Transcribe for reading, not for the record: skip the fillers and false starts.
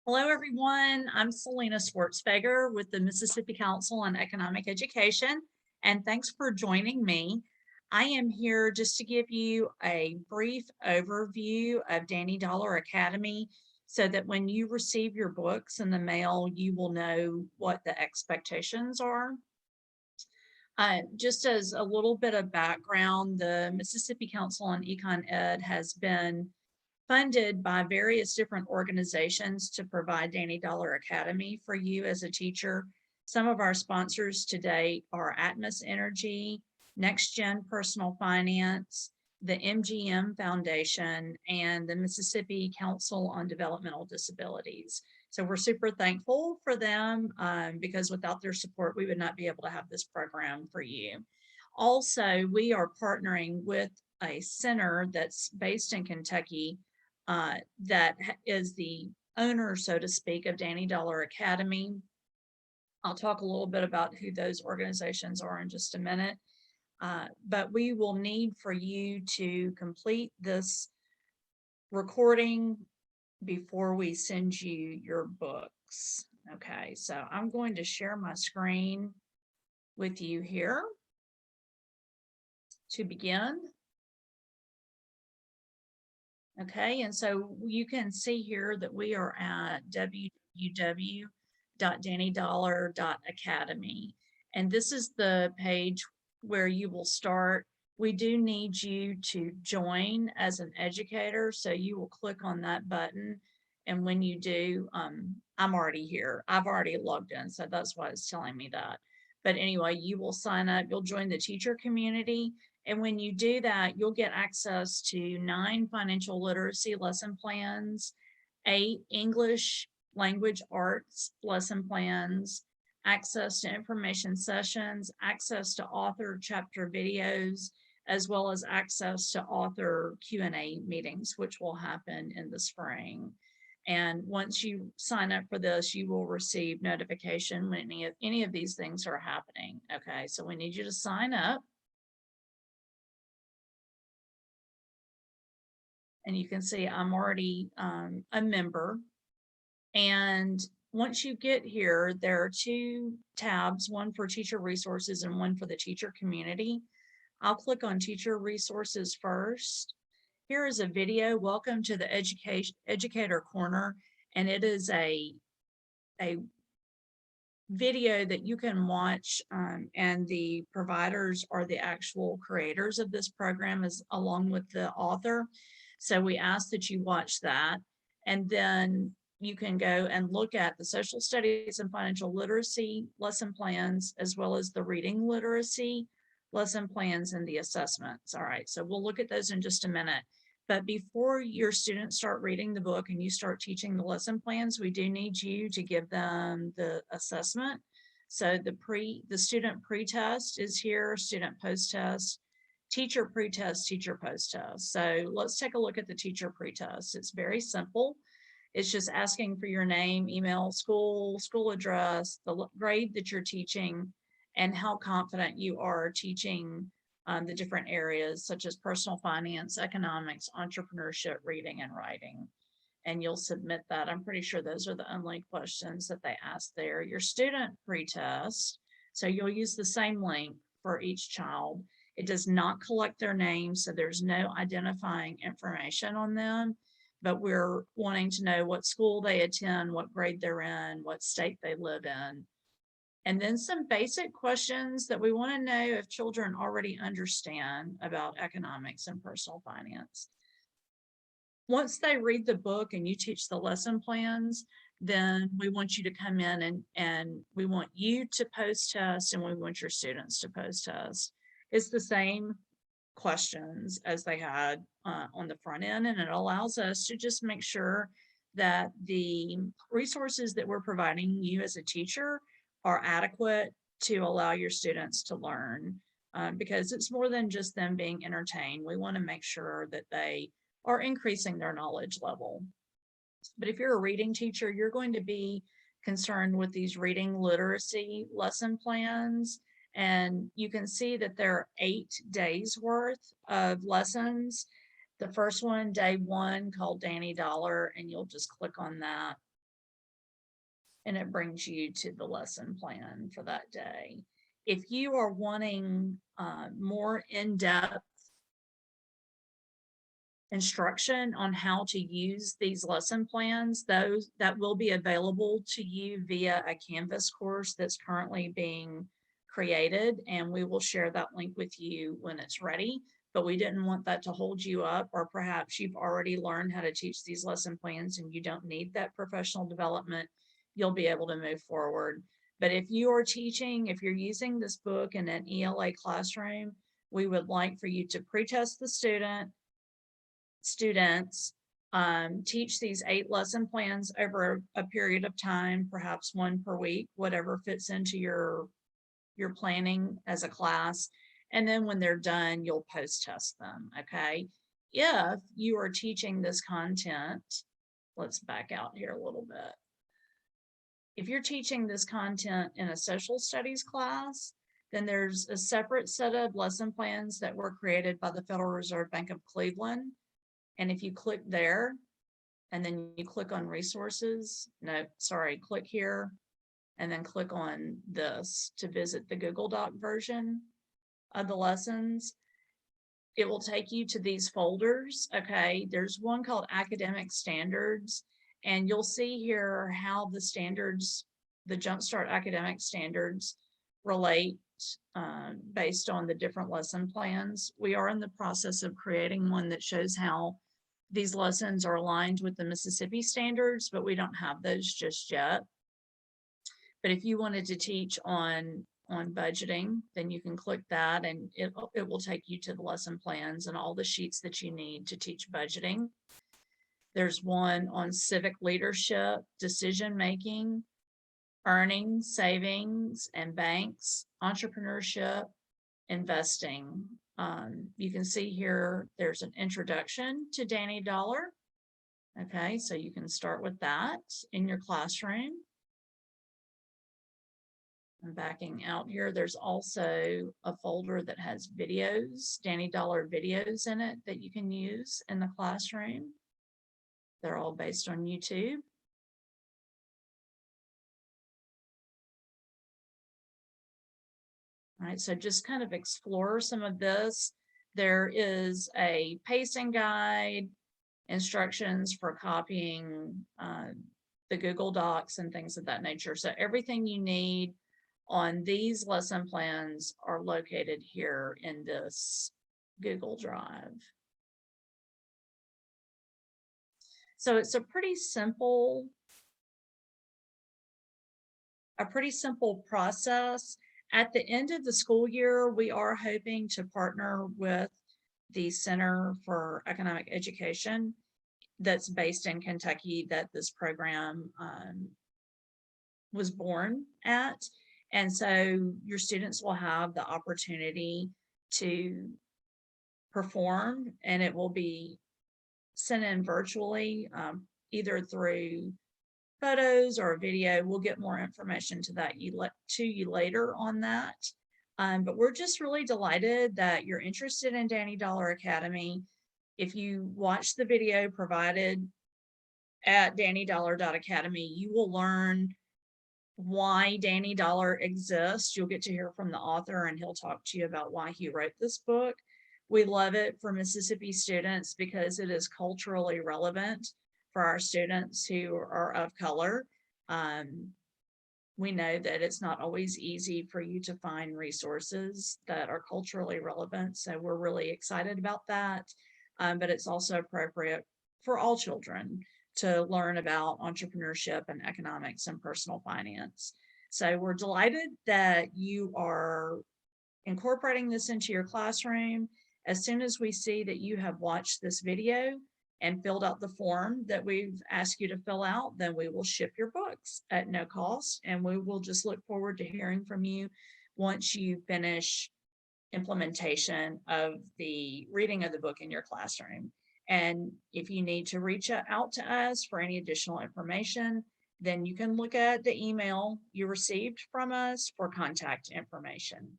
Hello, everyone. I'm Selena Schwartzfeger with the Mississippi Council on Economic Education, and thanks for joining me. I am here just to give you a brief overview of Danny Dollar Academy so that when you receive your books in the mail, you will know what the expectations are. Just as a little bit of background, the Mississippi Council on Econ Ed has been funded by various different organizations to provide Danny Dollar Academy for you as a teacher. Some of our sponsors to date are Atmos Energy, Next Gen Personal Finance, the MGM Foundation, and the Mississippi Council on Developmental Disabilities. So we're super thankful for them because without their support, we would not be able to have this program for you. Also, we are partnering with a center that's based in Kentucky that is the owner, so to speak, of Danny Dollar Academy. I'll talk a little bit about who those organizations are in just a minute. But we will need for you to complete this recording before we send you your books. Okay, so I'm going to share my screen with you here to begin. Okay, and so you can see here that we are at www.dannydollar.academy. And this is the page where you will start. We do need you to join as an educator. So you will click on that button. And when you do, I'm already here. I've already logged in. So that's why it's telling me that. But anyway, you will sign up. You'll join the teacher community. And when you do that, you'll get access to 9 financial literacy lesson plans, 8 English language arts lesson plans, access to information sessions, access to author chapter videos, as well as access to author Q&A meetings, which will happen in the spring. And once you sign up for this, you will receive notification when any of these things are happening. Okay, so we need you to sign up. And you can see I'm already a member. And once you get here, there are 2 tabs, one for teacher resources and one for the teacher community. I'll click on teacher resources first. Here is a video. Welcome to the Educator Corner. And it is a video that you can watch, and the providers are the actual creators of this program along with the author. So we ask that you watch that, and then you can go and look at the social studies and financial literacy lesson plans, as well as the reading literacy lesson plans and the assessments. All right, so we'll look at those in just a minute. But before your students start reading the book and you start teaching the lesson plans, we do need you to give them the assessment. So the student pre-test is here, student post-test, teacher pre-test, teacher post-test. So let's take a look at the teacher pre-test. It's very simple. It's just asking for your name, email, school address, the grade that you're teaching, and how confident you are teaching the different areas such as personal finance, economics, entrepreneurship, reading, and writing. And you'll submit that. I'm pretty sure those are the only questions that they ask there. Your student pre-test, so you'll use the same link for each child. It does not collect their names, so there's no identifying information on them, but we're wanting to know what school they attend, what grade they're in, what state they live in. And then some basic questions that we want to know if children already understand about economics and personal finance. Once they read the book and you teach the lesson plans, then we want you to come in and we want you to post test and we want your students to post test. It's the same questions as they had on the front end, and it allows us to just make sure that the resources that we're providing you as a teacher are adequate to allow your students to learn, because it's more than just them being entertained. We want to make sure that they are increasing their knowledge level. But if you're a reading teacher, you're going to be concerned with these reading literacy lesson plans. And you can see that there are 8 days worth of lessons. The first one, day 1, called Danny Dollar, and you'll just click on that. and it brings you to the lesson plan for that day. If you are wanting more in-depth instruction on how to use these lesson plans, those that will be available to you via a Canvas course that's currently being created, and we will share that link with you when it's ready. But we didn't want that to hold you up, or perhaps you've already learned how to teach these lesson plans and you don't need that professional development. You'll be able to move forward. But if you are teaching, if you're using this book in an ELA classroom, we would like for you to pre-test the students, teach these 8 lesson plans over a period of time, perhaps 1 per week, whatever fits into your planning as a class. And then when they're done, you'll post test them. Okay. If you are teaching this content, let's back out here a little bit. If you're teaching this content in a social studies class, then there's a separate set of lesson plans that were created by the Federal Reserve Bank of Cleveland. And if you click there, and then you click on resources, click here, and then click on this to visit the Google Doc version of the lessons, it will take you to these folders. Okay, there's one called Academic Standards, and you'll see here how the standards, the Jumpstart Academic Standards, relate based on the different lesson plans. We are in the process of creating one that shows how these lessons are aligned with the Mississippi standards, but we don't have those just yet. But if you wanted to teach on budgeting, then you can click that, and it will take you to the lesson plans and all the sheets that you need to teach budgeting. There's one on civic leadership, decision making, earning, savings, and banks, entrepreneurship, investing. You can see here, there's an introduction to Danny Dollar. Okay, so you can start with that in your classroom. I'm backing out here. There's also a folder that has videos, Danny Dollar videos in it that you can use in the classroom. They're all based on YouTube. All right, so just kind of explore some of this. There is a pacing guide, instructions for copying the Google Docs and things of that nature. So everything you need on these lesson plans are located here in this Google Drive. So it's a pretty simple process. At the end of the school year, we are hoping to partner with the Center for Economic Education that's based in Kentucky, that this program was born at. And so your students will have the opportunity to perform, and it will be sent in virtually, either through photos or a video. We'll get more information to you later on that. But we're just really delighted that you're interested in Danny Dollar Academy. If you watch the video provided at dannydollar.academy, you will learn why Danny Dollar exists. You'll get to hear from the author, and he'll talk to you about why he wrote this book. We love it for Mississippi students because it is culturally relevant for our students who are of color. We know that it's not always easy for you to find resources that are culturally relevant, so we're really excited about that. But it's also appropriate for all children to learn about entrepreneurship and economics and personal finance. So we're delighted that you are incorporating this into your classroom. As soon as we see that you have watched this video and filled out the form that we've asked you to fill out, then we will ship your books at no cost, and we will just look forward to hearing from you once you finish implementation of the reading of the book in your classroom. And if you need to reach out to us for any additional information, then you can look at the email you received from us for contact information.